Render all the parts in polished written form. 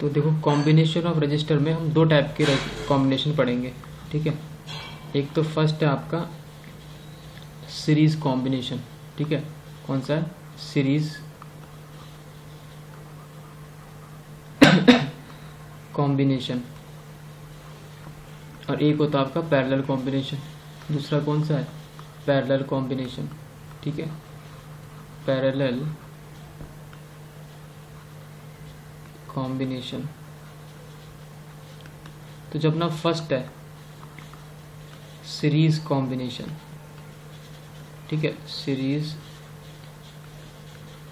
तो देखो combination of register में हम दो टाइप के कॉम्बिनेशन पढ़ेंगे, ठीक है। एक तो फर्स्ट है आपका सीरीज कॉम्बिनेशन, ठीक है। कौन सा है? Series combination. और एक होता है आपका पैरेलल कॉम्बिनेशन। दूसरा कौन सा है? पैरेलल कॉम्बिनेशन, ठीक है। Parallel combination. तो जब ना फर्स्ट है सीरीज कॉम्बिनेशन, ठीक है। सीरीज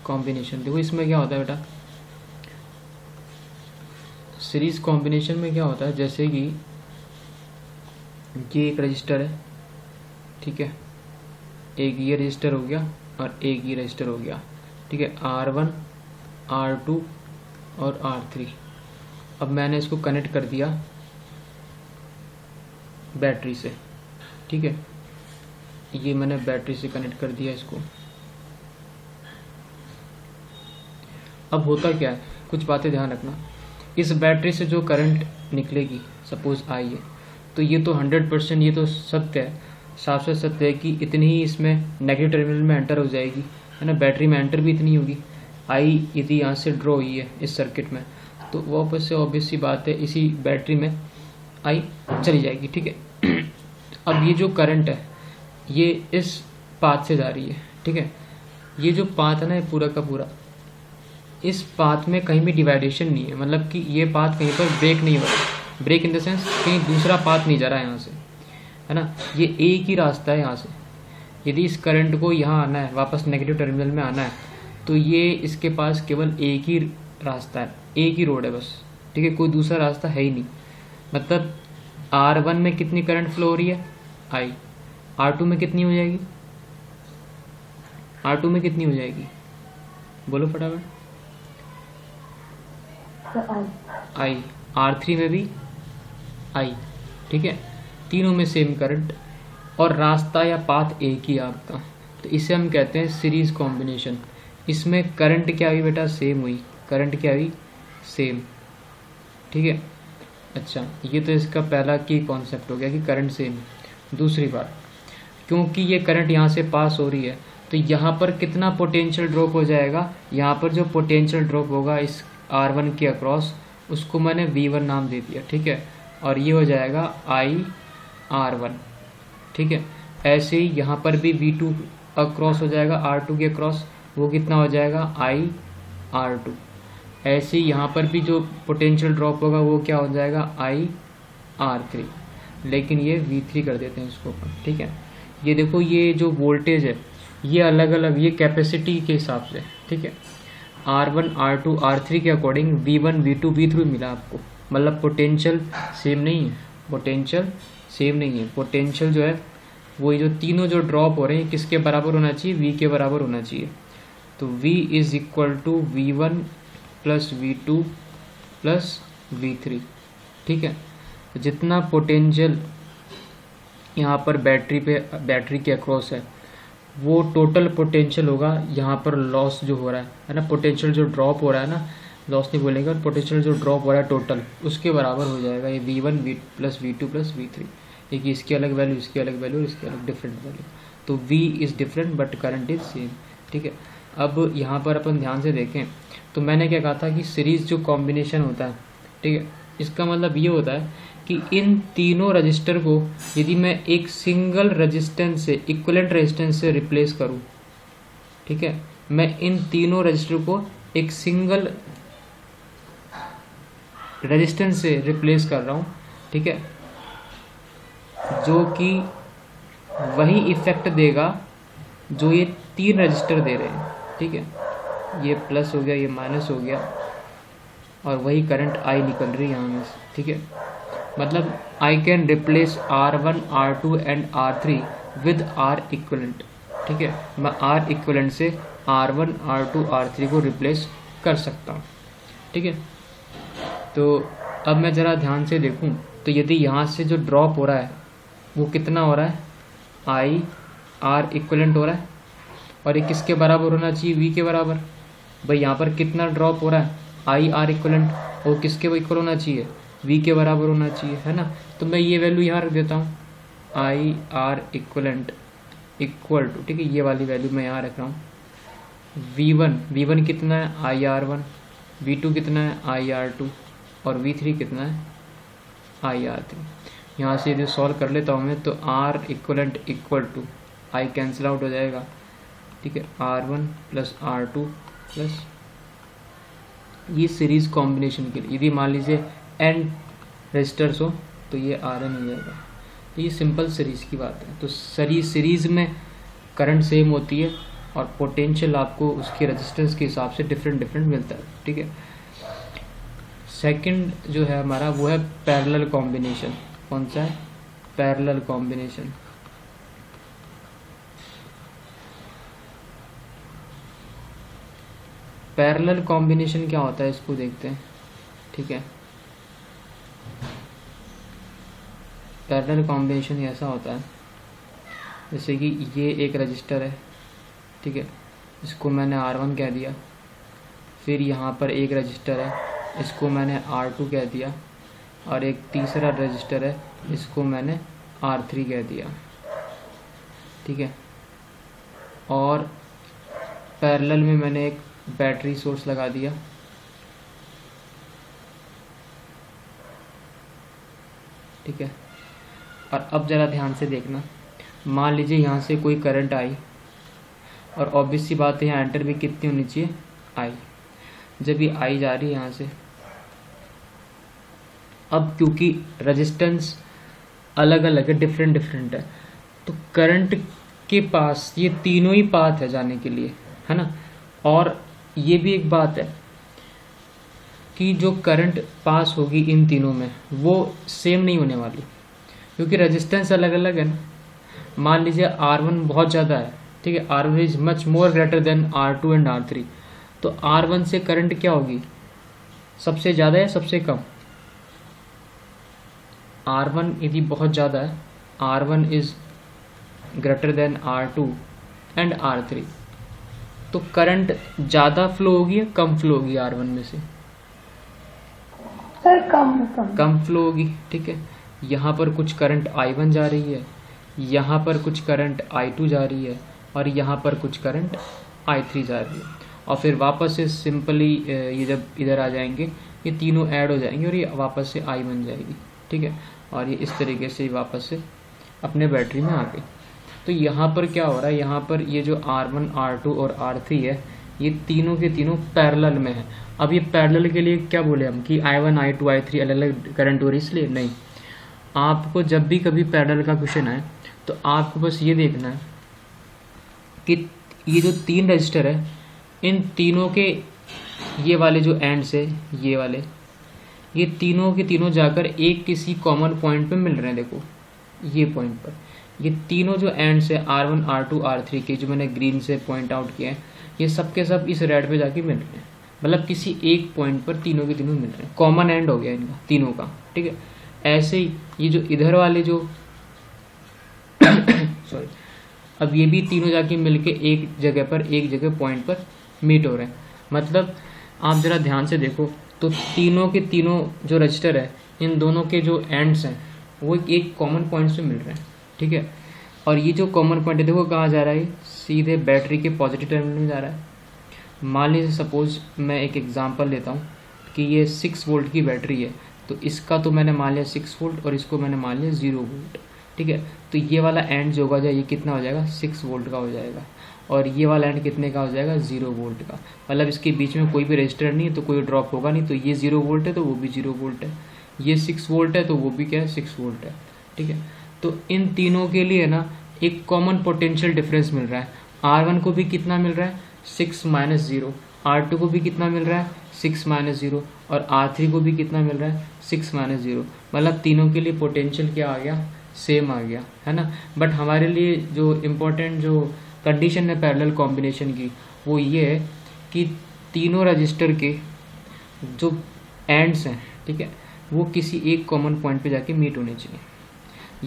कॉम्बिनेशन, देखो इसमें क्या होता है बेटा, सीरीज कॉम्बिनेशन में क्या होता है, जैसे कि ये एक रजिस्टर है, ठीक है। एक ये रजिस्टर हो गया और एक ये रजिस्टर हो गया, ठीक है। R1 R2 और R3। अब मैंने इसको कनेक्ट कर दिया बैटरी से, ठीक है। ये मैंने बैटरी से कनेक्ट कर दिया इसको। अब होता क्या है, कुछ बातें ध्यान रखना। इस बैटरी से जो करंट निकलेगी, सपोज आई है, तो ये तो 100% ये तो सत्य है, साफ साफ सत्य है कि इतनी ही इसमें नेगेटिव टर्मिनल में एंटर हो जाएगी, है ना। बैटरी में एंटर भी इतनी होगी। आई यदि यहाँ से ड्रॉ हुई है इस सर्किट में, तो वापस से ऑब्वियस सी बात है इसी बैटरी में आई चली जाएगी, ठीक है। अब ये जो करंट है ये इस पाथ से जा रही है, ठीक है। ये जो पाथ है ना, पूरा का पूरा, इस पाथ में कहीं भी डिवाइडेशन नहीं है, मतलब कि ये पाथ कहीं पर ब्रेक नहीं हो रहा। ब्रेक इन द सेंस कहीं दूसरा पाथ नहीं जा रहा है यहाँ से, है ना। ये एक ही रास्ता है यहाँ से। यदि इस करंट को यहाँ आना है, वापस नेगेटिव टर्मिनल में आना है, तो ये इसके पास केवल एक ही रास्ता है, एक ही रोड है बस, ठीक है। कोई दूसरा रास्ता है ही नहीं। मतलब R1 में कितनी करंट फ्लो हो रही है? I। R2 में कितनी हो जाएगी? R2 में कितनी हो जाएगी? बोलो फटाफट। I। R3 में भी I, ठीक है। तीनों में सेम करंट और रास्ता या पाथ एक ही आपका, तो इसे हम कहते हैं सीरीज कॉम्बिनेशन। इसमें करंट क्या हुई बेटा? सेम हुई। करंट क्या हुई? सेम, ठीक है। अच्छा, ये तो इसका पहला की कॉन्सेप्ट हो गया कि करंट सेम है। दूसरी बात, क्योंकि ये करंट यहाँ से पास हो रही है, तो यहाँ पर कितना पोटेंशियल ड्रॉप हो जाएगा? यहाँ पर जो पोटेंशियल ड्रॉप होगा इस R1 के अक्रॉस, उसको मैंने V1 नाम दे दिया, ठीक है। और ये हो जाएगा IR1, ठीक है। ऐसे ही यहाँ पर भी V2 अक्रॉस हो जाएगा R2 के अक्रॉस, वो कितना हो जाएगा? IR2। ऐसे ही यहाँ पर भी जो पोटेंशियल ड्रॉप होगा वो क्या हो जाएगा? IR3। लेकिन ये V3 कर देते हैं इसको, ठीक है। ये देखो, ये जो वोल्टेज है ये अलग अलग, ये कैपेसिटी के हिसाब से, ठीक है। R1 R2 R3 के अकॉर्डिंग V1 V2 V3 मिला आपको। मतलब पोटेंशियल सेम नहीं है, पोटेंशियल सेम नहीं है। पोटेंशियल जो है वो जो तीनों जो ड्रॉप हो रहे हैं किसके बराबर होना चाहिए? V के बराबर होना चाहिए। तो V is equal to V1 plus V2 plus V3, ठीक है। तो जितना पोटेंशियल यहाँ पर बैटरी के अक्रॉस है, वो टोटल पोटेंशियल होगा यहाँ पर लॉस जो हो रहा है ना, पोटेंशियल जो ड्रॉप हो रहा है ना, लॉस नहीं बोलेंगे, और पोटेंशियल जो ड्रॉप हो रहा है टोटल, उसके बराबर हो जाएगा ये V1 plus V2 plus V3। एक इसकी अलग वैल्यू, इसकी अलग वैल्यू और इसकी अलग डिफरेंट वैल्यू। तो V is different but current is same, ठीक है। अब यहाँ पर अपन ध्यान से देखें तो मैंने क्या कहा था कि सीरीज जो कॉम्बिनेशन होता है, ठीक है, इसका मतलब ये होता है कि इन तीनों रजिस्टर को यदि मैं एक सिंगल रेजिस्टेंस से, इक्विवेलेंट रेजिस्टेंस से रिप्लेस करूं, ठीक है, मैं इन तीनों रजिस्टर को एक सिंगल रेजिस्टेंस से रिप्लेस कर रहा हूं, ठीक है, जो कि वही इफेक्ट देगा जो ये तीन रजिस्टर दे रहे हैं, ठीक है। ये प्लस हो गया, ये माइनस हो गया, और वही करंट I निकल रही है यहाँ में से, ठीक है। मतलब I can replace R1 R2 and R3 with R equivalent, ठीक है। मैं R इक्विवेलेंट से R1 R2 R3 को रिप्लेस कर सकता हूँ, ठीक है। तो अब मैं ज़रा ध्यान से देखूँ तो यदि यहाँ से जो ड्रॉप हो रहा है वो कितना हो रहा है? I R इक्विवेलेंट हो रहा है, और ये किसके बराबर होना चाहिए? V के बराबर। भाई यहाँ पर कितना ड्रॉप हो रहा है? I R इक्विवेलेंट, वो किसके इक्वल होना चाहिए, वी के बराबर होना चाहिए, है ना। तो मैं ये वैल्यू यहाँ रख देता हूँ, I R equivalent equal to, ठीक है, ये वाली वैल्यू मैं यहाँ रख रहा हूँ। वी वन कितना है, I R one, V two कितना है, आई आर टू, और वी थ्री कितना है, आई आर थ्री। यहाँ से यदि सॉल्व कर लेता हूँ मैं तो R equivalent equal to, I cancel out हो जाएगा, ठीक है, R one plus R two plus, ये सीरीज कॉम्बिनेशन के लिए यदि मान लीजिए एन रेजिस्टर्स हो तो ये आर एन हो जाएगा। तो ये सिंपल सीरीज की बात है। तो सीरीज में करंट सेम होती है और पोटेंशियल आपको उसके रेजिस्टेंस के हिसाब से डिफरेंट मिलता है, ठीक है। सेकंड जो है हमारा वो है पैरेलल कॉम्बिनेशन। कौन सा है, पैरेलल कॉम्बिनेशन। पैरेलल कॉम्बिनेशन क्या होता है इसको देखते हैं, ठीक है। पैरेलल कॉम्बिनेशन ऐसा होता है जैसे कि ये एक रजिस्टर है, ठीक है, इसको मैंने R1 कह दिया, फिर यहाँ पर एक रजिस्टर है, इसको मैंने R2 कह दिया, और एक तीसरा रजिस्टर है, इसको मैंने R3 कह दिया, ठीक है। और पैरेलल में मैंने एक बैटरी सोर्स लगा दिया, ठीक है। और अब ज़रा ध्यान से देखना, मान लीजिए यहाँ से कोई करंट आई, और ऑब्वियस सी बात है यहाँ एंटर भी कितनी होनी चाहिए, आई। जब ये आई जा रही है यहाँ से, अब क्योंकि रेजिस्टेंस अलग अलग है, डिफरेंट है, तो करंट के पास ये तीनों ही पाथ है जाने के लिए, है ना। और ये भी एक बात है कि जो करंट पास होगी इन तीनों में वो सेम नहीं होने वाली, क्योंकि रेजिस्टेंस अलग अलग है ना। मान लीजिए R1 बहुत ज़्यादा है, ठीक है, R1 is much more greater than R2 and R3, तो R1 से करंट क्या होगी, सबसे ज़्यादा या सबसे कम। R1 यदि बहुत ज़्यादा है, R1 is greater than R2 and R3, तो करंट ज़्यादा फ्लो होगी या कम फ्लो होगी R1 में से, सर कम फ्लो होगी, ठीक है। यहाँ पर कुछ करंट I1 जा रही है, यहाँ पर कुछ करंट I2 जा रही है, और यहाँ पर कुछ करंट I3 जा रही है, और फिर वापस से सिंपली ये जब इधर आ जाएंगे ये तीनों ऐड हो जाएंगे और ये वापस से I बन जाएगी, ठीक है। और ये इस तरीके से वापस से अपने बैटरी में आ गई। तो यहाँ पर क्या हो रहा है, यहाँ पर ये जो R1, R2 और R3 है, ये तीनों के तीनों पैरेलल में है। अब ये पैरेलल के लिए क्या बोले हम कि I1, I2, I3 अलग अलग करंट हो रही, इसलिए नहीं। आपको जब भी कभी पैरेलल का क्वेश्चन आए तो आपको बस ये देखना है कि ये जो तीन रजिस्टर है, इन तीनों के ये वाले जो एंड्स है, ये वाले, ये तीनों के तीनों जाकर एक किसी कॉमन पॉइंट पे मिल रहे हैं। देखो ये पॉइंट पर ये तीनों जो एंड्स है R1, R2, R3 के, जो मैंने ग्रीन से पॉइंट आउट किया है, ये सब के सब इस रेड पे जाके मिल रहे हैं। मतलब किसी एक पॉइंट पर तीनों के तीनों मिल रहे हैं, कॉमन एंड हो गया इनका तीनों का, ठीक है। ऐसे ही ये जो इधर वाले जो सॉरी, अब ये भी तीनों जाके मिलके एक जगह पॉइंट पर मीट हो रहे हैं। मतलब आप ज़रा ध्यान से देखो तो तीनों के तीनों जो रजिस्टर है, इन दोनों के जो एंड्स हैं वो एक कॉमन पॉइंट से मिल रहे हैं, ठीक है। और ये जो कॉमन पॉइंट है देखो कहाँ जा रहा है, सीधे बैटरी के पॉजिटिव टर्मिनल में जा रहा है। मान लीजिए सपोज मैं एक एग्जांपल लेता हूँ कि ये 6 वोल्ट की बैटरी है, तो इसका तो मैंने मान लिया 6 वोल्ट और इसको मैंने मान लिया 0 वोल्ट, ठीक है। तो ये वाला एंड जो होगा ये कितना हो जाएगा, 6 वोल्ट का हो जाएगा, और ये वाला एंड कितने का हो जाएगा, 0 वोल्ट का। मतलब इसके बीच में कोई भी रजिस्टर नहीं है तो कोई ड्रॉप होगा नहीं, तो ये 0 वोल्ट है तो वो भी 0 वोल्ट है, ये 6 वोल्ट है तो वो भी क्या है, 6 वोल्ट है, ठीक है। तो इन तीनों के लिए ना एक कॉमन पोटेंशियल डिफरेंस मिल रहा है। R1 को भी कितना मिल रहा है, 6 - 0, R2 को भी कितना मिल रहा है, 6 - 0, और R3 को भी कितना मिल रहा है, 6 - 0। मतलब तीनों के लिए पोटेंशियल क्या आ गया, सेम आ गया, है ना। बट हमारे लिए जो इम्पोर्टेंट जो कंडीशन है पैरेलल कॉम्बिनेशन की, वो ये है कि तीनों रजिस्टर के जो एंड्स हैं, ठीक है, वो किसी एक कॉमन पॉइंट पे जाके मीट होने चाहिए।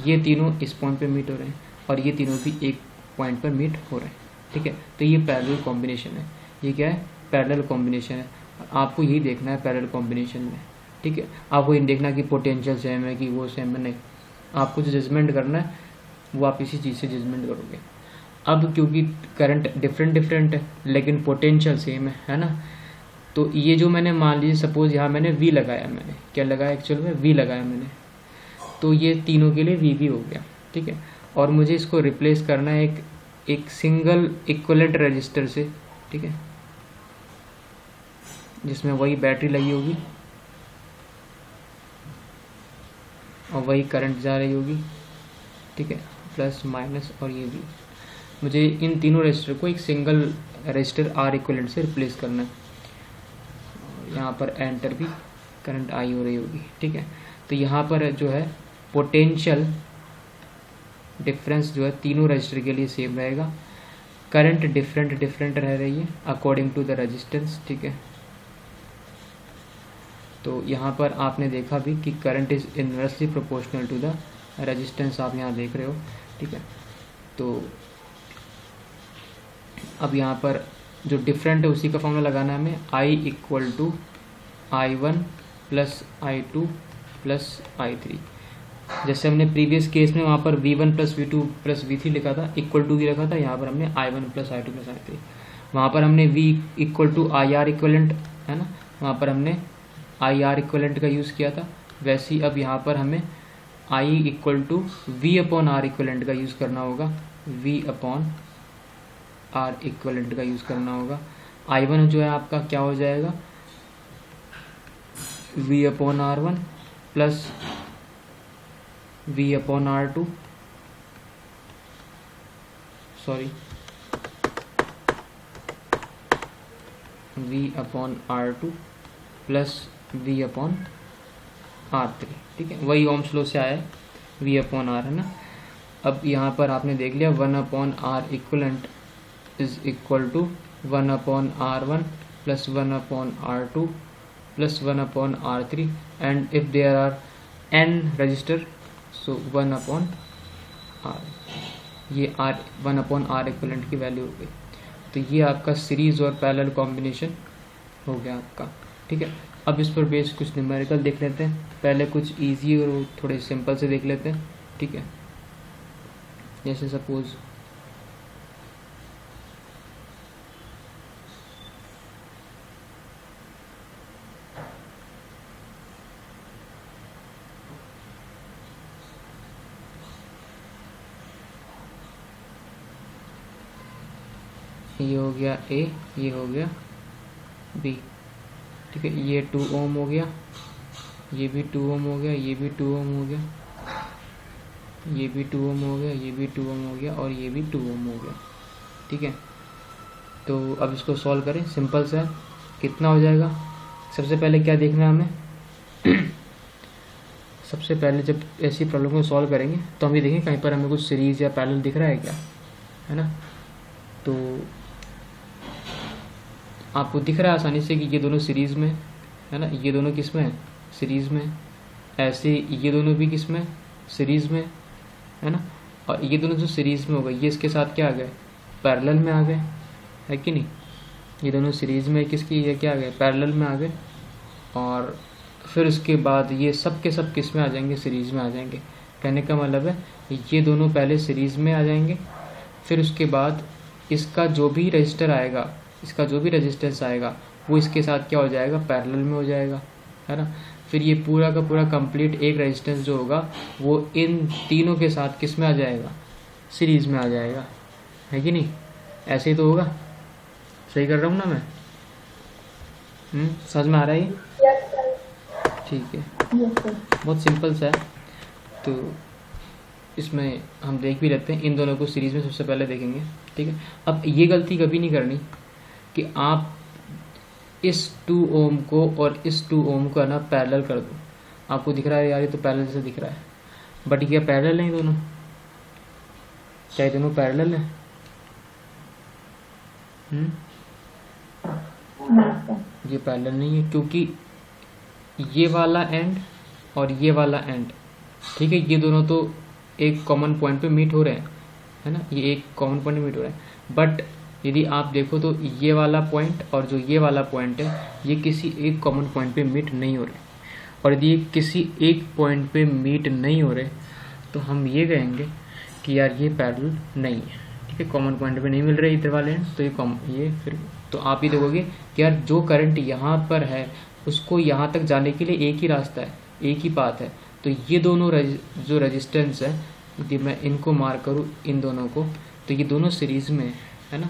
ये तीनों इस पॉइंट पे मीट हो रहे हैं और ये तीनों भी एक पॉइंट पर मीट हो रहे हैं, ठीक है। तो ये पैरेलल कॉम्बिनेशन है। ये क्या है, पैरेलल कॉम्बिनेशन है। आपको यही देखना है पैरेलल कॉम्बिनेशन में, ठीक है। आपको ये देखना कि पोटेंशियल सेम है कि वो सेम है, नहीं, आपको जो जजमेंट करना है वो आप इसी चीज़ से जजमेंट करोगे। अब क्योंकि करंट डिफरेंट है लेकिन पोटेंशियल सेम है ना, तो ये जो मैंने मान लीजिए सपोज यहाँ मैंने वी लगाया, मैंने क्या लगाया एक्चुअल में, वी लगाया मैंने, तो ये तीनों के लिए वी हो गया, ठीक है। और मुझे इसको रिप्लेस करना है एक सिंगल इक्विवेलेंट रजिस्टर से, ठीक है, जिसमें वही बैटरी लगी होगी और वही करंट जा रही होगी, ठीक है, प्लस माइनस, और ये भी मुझे इन तीनों रजिस्टर को एक सिंगल रजिस्टर आर इक्विवेलेंट से रिप्लेस करना है। यहाँ पर एंटर भी करंट आई हो रही होगी, ठीक है। तो यहाँ पर जो है पोटेंशियल डिफरेंस जो है तीनों रजिस्टर के लिए सेम रहेगा, करंट डिफरेंट रह रही है अकॉर्डिंग टू द रेजिस्टेंस, ठीक है। तो यहाँ पर आपने देखा भी कि current is inversely proportional to the resistance, आप यहाँ देख रहे हो, ठीक है। तो अब यहाँ पर जो डिफरेंट है उसी का फॉर्मूला लगाना है हमें, I equal to I1 plus I2 plus I3। जैसे हमने प्रीवियस केस में वहाँ पर V1 plus V2 plus V3 लिखा था, इक्वल टू भी रखा था, यहाँ पर हमने I1 plus I2 plus I3। वहाँ पर हमने V equal to IR equivalent है ना, वहाँ पर हमने IR इक्वलेंट का यूज़ किया था, वैसे ही अब यहाँ पर हमें I equal to V upon R equivalent का यूज़ करना होगा, V अपॉन R इक्वलेंट का यूज़ करना होगा। I1 जो है आपका क्या हो जाएगा, V upon R1 plus V upon R2, sorry V upon R2 plus V upon R3, ठीक है, वही ओम्स लॉ से आया है, V अपॉन R है ना। अब यहाँ पर आपने देख लिया 1 upon R equivalent is equal to 1 upon R1 plus 1 upon R2 plus 1 upon R3, and if there are n resistor so 1 upon R, ये R 1 अपॉन R इक्वलेंट की वैल्यू हो गई। तो ये आपका सीरीज और पैरेलल कॉम्बिनेशन हो गया आपका, ठीक है। अब इस पर बेस कुछ न्यूमेरिकल देख लेते हैं, पहले कुछ इजी और थोड़े सिंपल से देख लेते हैं, ठीक है। जैसे सपोज ये हो गया A, ये हो गया B, ठीक है, ये 2 ओम हो गया, ये भी 2 ओम हो गया, ये भी 2 ओम हो गया, ये भी 2 ओम हो गया, ये भी 2 ओम हो गया, और ये भी 2 ओम हो गया, ठीक है। तो अब इसको सॉल्व करें, सिंपल सा है, कितना हो जाएगा। सबसे पहले क्या देखना है हमें सबसे पहले जब ऐसी प्रॉब्लम को सॉल्व करेंगे तो हम ये देखें कहीं पर हमें कुछ सीरीज या पैरेलल दिख रहा है क्या, है ना। तो आपको दिख रहा है आसानी से कि ये दोनों सीरीज़ में है ना, ये दोनों किस में है, सीरीज़ में, ऐसे ये दोनों भी किस में, सीरीज़ में, है ना। और ये दोनों जो सीरीज़ में हो गए ये इसके साथ क्या आ गए, पैरेलल में आ गए, है कि नहीं। ये दोनों सीरीज़ में किसकी, ये क्या आ गए, पैरेलल में आ गए। और फिर उसके बाद ये सब के सब किस में आ जाएंगे, सीरीज़ में आ जाएंगे। कहने का मतलब है ये दोनों पहले सीरीज़ में आ जाएंगे, फिर उसके बाद इसका जो भी रजिस्टर आएगा, इसका जो भी रेजिस्टेंस आएगा वो इसके साथ क्या हो जाएगा, पैरेलल में हो जाएगा, है ना। फिर ये पूरा का पूरा कंप्लीट एक रेजिस्टेंस जो होगा वो इन तीनों के साथ किस में आ जाएगा, सीरीज़ में आ जाएगा, है कि नहीं। ऐसे ही तो होगा, सही कर रहा हूँ ना मैं, समझ में आ रहा है ये, ठीक है, बहुत सिंपल सा है। तो इसमें हम देख भी लेते हैं, इन दोनों को सीरीज़ में सबसे पहले देखेंगे, ठीक है। अब ये गलती कभी नहीं करनी कि आप इस 2 ओम को और इस 2 ओम को है ना पैरेलल कर दो। आपको दिख रहा है यार ये तो पैरेलल जैसे दिख रहा है, बट ये पैरेलल नहीं दोनों, क्या ये दोनों पैरेलल है, ये पैरेलल नहीं है, क्योंकि ये वाला एंड और ये वाला एंड, ठीक है, ये दोनों तो एक कॉमन पॉइंट पे मीट हो रहे हैं, है ना, ये एक कॉमन पॉइंट पे मीट हो रहे हैं, बट यदि आप देखो तो ये वाला पॉइंट और जो ये वाला पॉइंट है ये किसी एक कॉमन पॉइंट पे मीट नहीं हो रहे, और यदि ये किसी एक पॉइंट पे मीट नहीं हो रहे तो हम ये कहेंगे कि यार ये पैरेलल नहीं है। ठीक है, कॉमन पॉइंट पे नहीं मिल रहे इधर वाले हैं, तो ये फिर तो आप ये देखोगे कि यार जो करंट यहाँ पर है उसको यहाँ तक जाने के लिए एक ही रास्ता है, एक ही पाथ है। तो ये दोनों जो रेजिस्टेंस है, यदि मैं इनको मार करूँ इन दोनों को, तो ये दोनों सीरीज में है ना,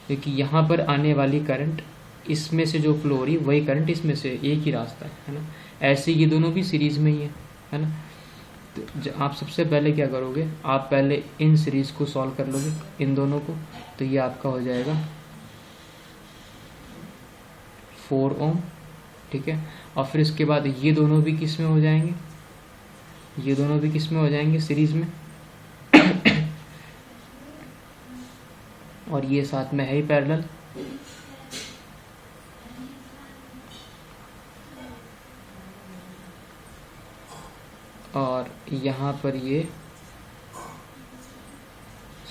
क्योंकि यहाँ पर आने वाली करंट इसमें से जो फ्लो हो रही वही करंट इसमें से, एक ही रास्ता है ना। ऐसे ये दोनों भी सीरीज में ही है ना। तो आप सबसे पहले क्या करोगे, आप पहले इन सीरीज को सॉल्व कर लोगे, इन दोनों को, तो ये आपका हो जाएगा 4 ओम। ठीक है, और फिर इसके बाद ये दोनों भी किस में हो जाएंगे, ये दोनों भी किस में हो जाएंगे, सीरीज में। और ये साथ में है ही पैरेलल। और यहाँ पर ये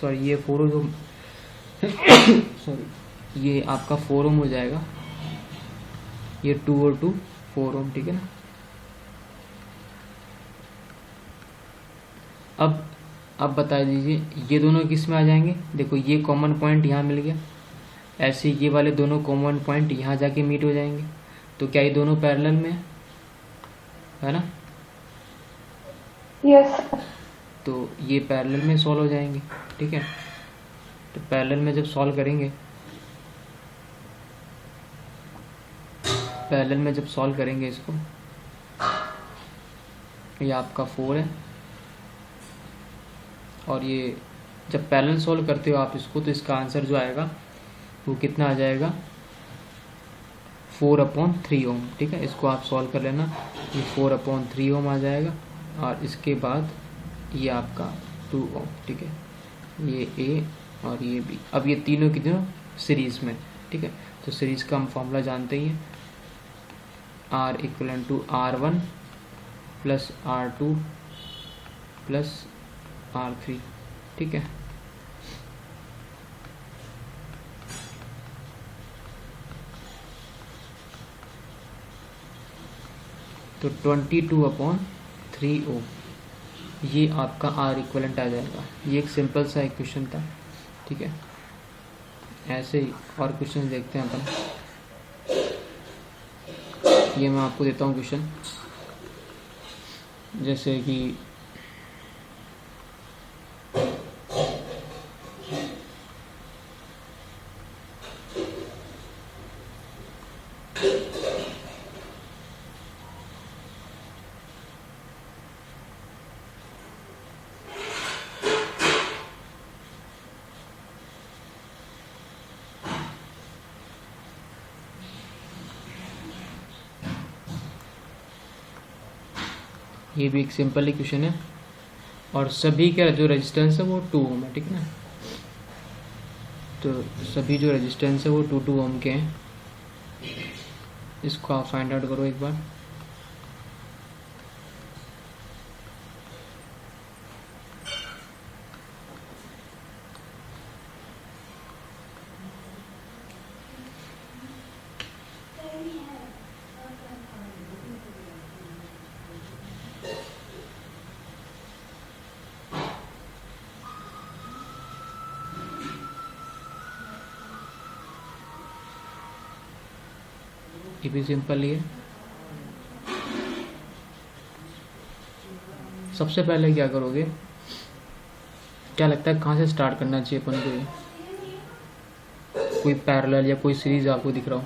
सॉरी ये 4 ओम सॉरी ये आपका 4 ओम हो जाएगा, ये 2 और 2 4 ओम। ठीक है ना। अब बता दीजिए ये दोनों किस में आ जाएंगे। देखो ये कॉमन पॉइंट यहाँ मिल गया, ऐसे ये वाले दोनों कॉमन पॉइंट यहाँ जाके मीट हो जाएंगे। तो क्या ये दोनों पैरेलल में है ना। यस। तो ये पैरेलल में सॉल्व हो जाएंगे। ठीक है, तो पैरेलल में जब सॉल्व करेंगे, पैरेलल में जब सॉल्व करेंगे इसको, ये आपका 4 है, और ये जब पैरेलल सॉल्व करते हो आप इसको, तो इसका आंसर जो आएगा वो कितना आ जाएगा, 4/3 ओम। ठीक है, इसको आप सॉल्व कर लेना, ये 4/3 ओम आ जाएगा, और इसके बाद ये आपका 2 ओम। ठीक है, ये ए और ये बी। अब ये तीनों की तीनों सीरीज में। ठीक है, तो सीरीज का हम फॉर्मूला जानते ही हैं, R = R1 + R2 + R3। ठीक है, तो 22/3 ओम ये आपका R इक्वलेंट आ जाएगा। ये एक सिंपल सा इक्वेशन था। ठीक है, ऐसे ही और क्वेश्चन देखते हैं अपन। ये मैं आपको देता हूँ क्वेश्चन, जैसे कि ये भी एक सिंपल इक्वेशन है, और सभी का जो रेजिस्टेंस है वो 2 ओम है। ठीक है ना, तो सभी जो रेजिस्टेंस है वो 2 ओम के हैं। इसको आप फाइंड आउट करो एक बार। ये भी सिंपल ही है। सबसे पहले क्या करोगे, क्या लगता है कहाँ से स्टार्ट करना चाहिए अपन को, ये कोई पैरेलल या कोई सीरीज आपको दिख रहा हो,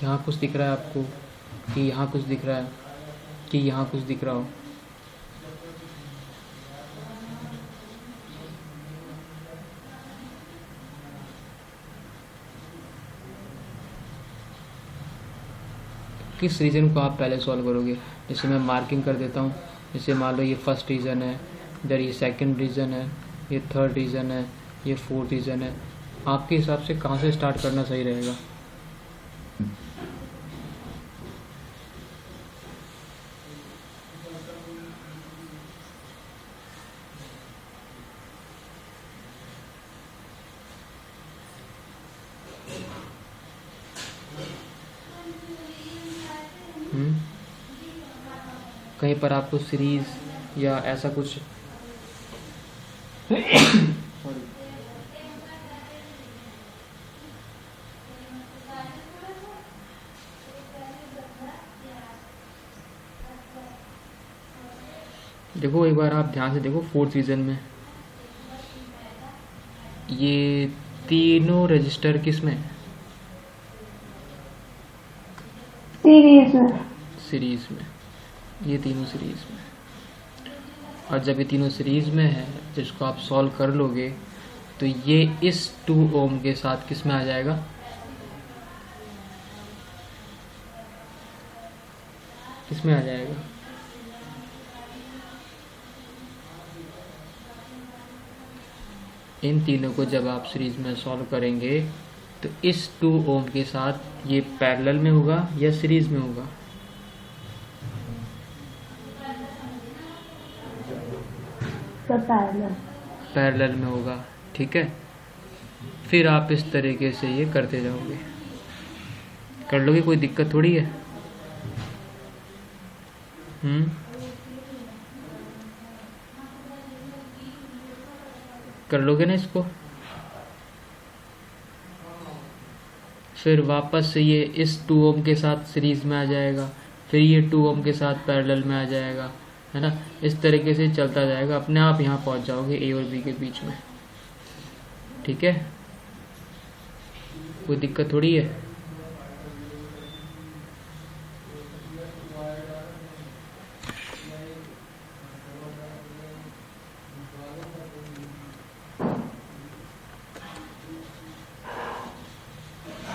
यहाँ कुछ दिख रहा है आपको, कि यहाँ कुछ दिख रहा है, कि यहाँ कुछ दिख रहा हो। किस रीजन को आप पहले सॉल्व करोगे। जैसे मैं मार्किंग कर देता हूँ, जैसे मान लो ये फर्स्ट रीजन है, इधर ये सेकंड रीजन है, ये थर्ड रीजन है, ये फोर्थ रीजन है। आपके हिसाब से कहाँ से स्टार्ट करना सही रहेगा। कहीं पर आपको सीरीज या ऐसा कुछ देखो एक बार आप ध्यान से देखो, फोर्थ रीजन में ये तीनों रजिस्टर किस में? सीरीज में। सीरीज में, ये तीनों सीरीज में। और जब ये तीनों सीरीज में है, जिसको आप सॉल्व कर लोगे, तो ये इस 2 ओम के साथ किस में आ जाएगा? किस में आ जाएगा? इन तीनों को जब आप सीरीज में सॉल्व करेंगे तो इस 2 ओम के साथ ये पैरेलल में होगा या सीरीज में होगा? तो पैरेलल में होगा। ठीक है, फिर आप इस तरीके से ये करते जाओगे, कर लोगे, कोई दिक्कत थोड़ी है। कर लोगे ना इसको। फिर वापस से ये इस 2 ओम के साथ सीरीज में आ जाएगा, फिर ये 2 ओम के साथ पैरेलल में आ जाएगा, है ना। इस तरीके से चलता जाएगा, अपने आप यहाँ पहुँच जाओगे ए और बी के बीच में। ठीक है, कोई दिक्कत थोड़ी है।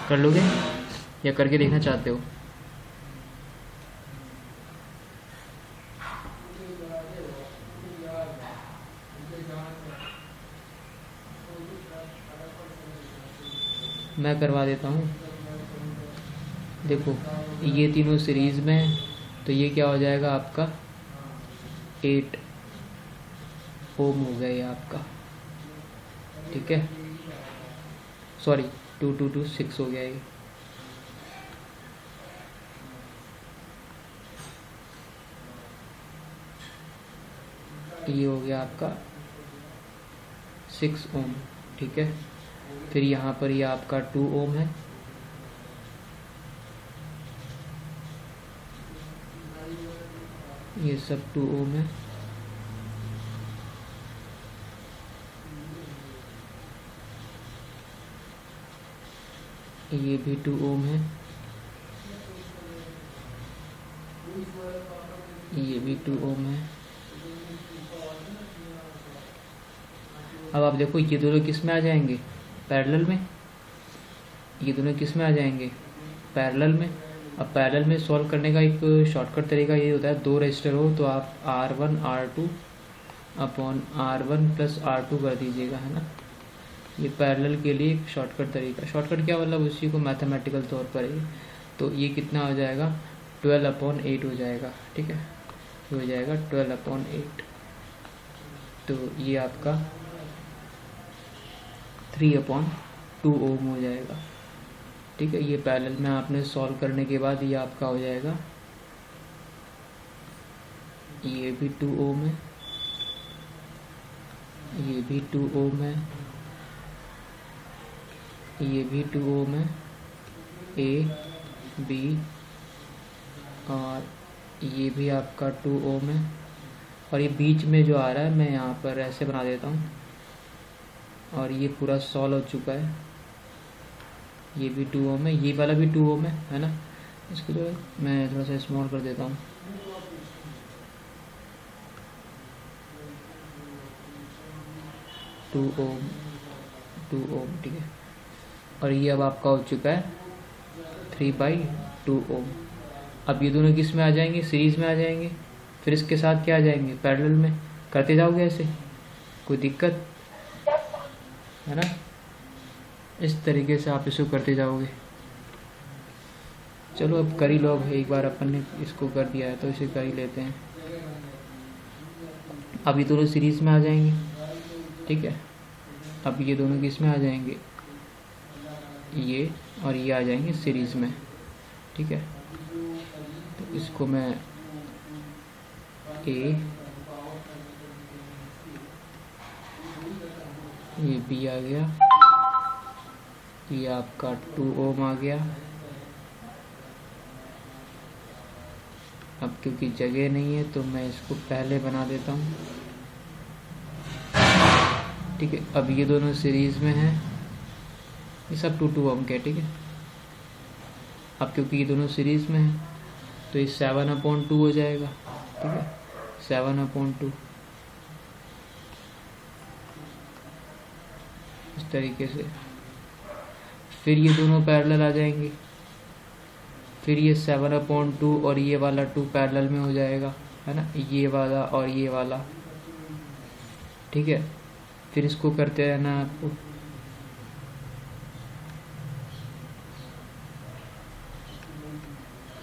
कर लोगे या करके देखना चाहते हो? मैं करवा देता हूँ। देखो ये तीनों सीरीज में, तो ये क्या हो जाएगा आपका 8 ओम हो गया ये आपका। ठीक है, सॉरी 2 2 2 6 हो गया ये हो गया आपका 6 ओम। ठीक है, फिर यहाँ पर ये आपका 2 ओम है, ये सब 2 ओम है, ये भी 2 ओम है, ये भी 2 ओम है। अब आप देखो ये दोनों किस में आ जाएंगे? पैरेलल में। ये दोनों किस में आ जाएंगे? पैरेलल में। अब पैरेलल में सॉल्व करने का एक शॉर्टकट तरीका ये होता है, 2 रजिस्टर हो तो आप R1 R2 upon R1 plus R2 कर दीजिएगा, है ना। ये पैरेलल के लिए एक शॉर्टकट तरीका। शॉर्टकट क्या मतलब, उसी को मैथमेटिकल तौर पर ही। तो ये कितना हो जाएगा? 12/8 हो जाएगा। ठीक है, ये हो जाएगा 12/8। तो ये आपका 3/2 ओम हो जाएगा। ठीक है, ये पैरेलल में आपने सॉल्व करने के बाद ये आपका हो जाएगा, ये भी 2 ओम है, ये भी 2 ओम है, ये भी 2 ओम है, ए बी, और ये भी आपका 2 ओम है। और ये बीच में जो आ रहा है मैं यहाँ पर ऐसे बना देता हूँ, और ये पूरा सॉल्व हो चुका है। ये भी 2 ओम है, ये वाला भी 2 ओम है ना। इसको जो मैं थोड़ा सा स्मॉल कर देता हूँ। टू ओम, ठीक है। और ये अब आपका हो चुका है 3/2 ओम। अब ये दोनों किस में आ जाएंगे? सीरीज में आ जाएंगे। फिर इसके साथ क्या आ जाएंगे? पैरेलल में। करते जाओगे ऐसे, कोई दिक्कत है ना। इस तरीके से आप इसको करते जाओगे। चलो अब कर ही लो, अब एक बार अपन ने इसको कर दिया है तो इसे कर ही लेते हैं। अब ये दोनों सीरीज में आ जाएंगे, ठीक है। अब ये दोनों किस में आ जाएंगे? ये और ये आ जाएंगे सीरीज़ में, ठीक है। तो इसको मैं ए, ये बी आ गया, ये आपका 2 ओम आ गया। अब क्योंकि जगह नहीं है तो मैं इसको पहले बना देता हूँ, ठीक है। अब ये दोनों सीरीज़ में हैं, ये सब 2 ओम के, ठीक है। अब क्योंकि ये दोनों सीरीज़ में हैं तो ये 7/2 हो जाएगा, ठीक है, 7/2 इस तरीके से। फिर ये दोनों पैरेलल आ जाएंगे, फिर ये 7/2 और ये वाला 2 पैरेलल में हो जाएगा, है ना, ये वाला और ये वाला, ठीक है। फिर इसको करते रहना है आपको।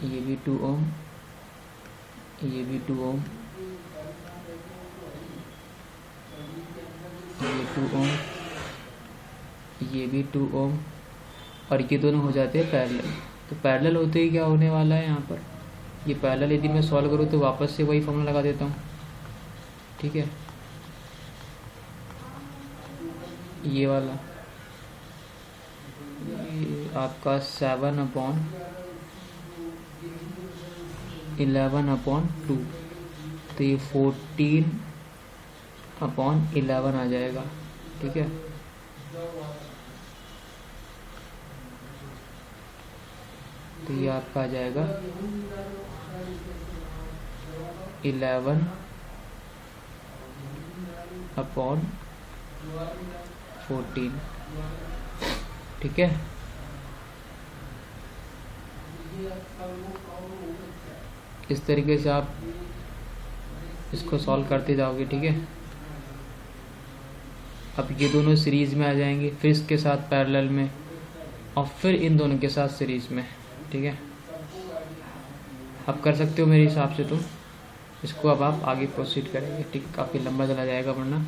ये भी 2 ओम, ये भी 2 ओम, ये 2 ओम, ये भी 2 ओम, और ये दोनों हो जाते हैं पैरेलल। तो पैरेलल होते ही क्या होने वाला है यहाँ पर, ये पैरेलल यदि मैं सॉल्व करूँ तो वापस से वही फॉर्मूला लगा देता हूँ, ठीक है। ये वाला ये आपका 7/11/2, तो ये 14/11 आ जाएगा, ठीक है। तो ये आपका आ जाएगा 11/14, ठीक है। इस तरीके से आप इसको सॉल्व करते जाओगे, ठीक है। अब ये दोनों सीरीज़ में आ जाएंगे, फिर इसके साथ पैरेलल में, और फिर इन दोनों के साथ सीरीज़ में, ठीक है। अब कर सकते हो मेरे हिसाब से तुम इसको, अब आप आगे प्रोसीड करेंगे, ठीक। काफ़ी लंबा चला जाएगा वरना।